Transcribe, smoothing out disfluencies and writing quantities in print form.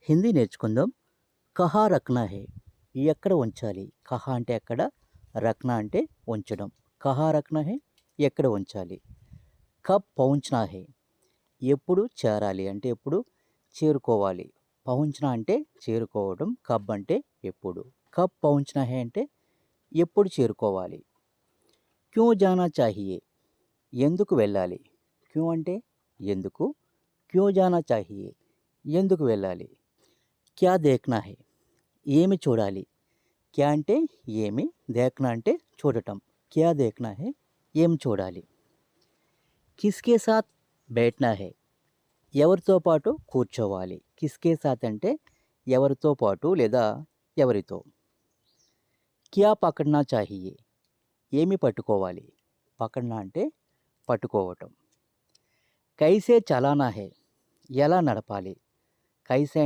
హిందీ నేర్చుకుందాం. కహా రఖ్నా హై, ఎక్కడ ఉంచాలి. కహా అంటే ఎక్కడ, రఖ్నా అంటే ఉంచడం. కహా రఖ్నా హై, ఎక్కడ ఉంచాలి. కబ్ పహుంచ్నా హై, ఎప్పుడు చేరాలి అంటే ఎప్పుడు చేరుకోవాలి. పహుంచ్నా అంటే చేరుకోవడం, కబ్ అంటే ఎప్పుడు. కబ్ పహుంచ్నా హై అంటే ఎప్పుడు చేరుకోవాలి. క్యూ జానా చాహియే, ఎందుకు వెళ్ళాలి. క్యూ అంటే ఎందుకు, క్యూ జానా చాహియే ఎందుకు వెళ్ళాలి. క్యా దేఖ్నా హై, ఏమి చూడాలి. క్యా అంటే ఏమి, దేఖ్నా అంటే చూడటం. క్యా దేఖ్నా హై, ఏం చూడాలి. కిస్కే సాత్ బైఠనా హై, ఎవరితో పాటు కూర్చోవాలి. కిస్కే సాత్ అంటే ఎవరితో పాటు లేదా ఎవరితో. క్యా పకడ్నా చాహియే, ఏమి పట్టుకోవాలి. పకడ్నా అంటే పట్టుకోవటం. కైసే చలానా హై, ఎలా నడపాలి. కైసే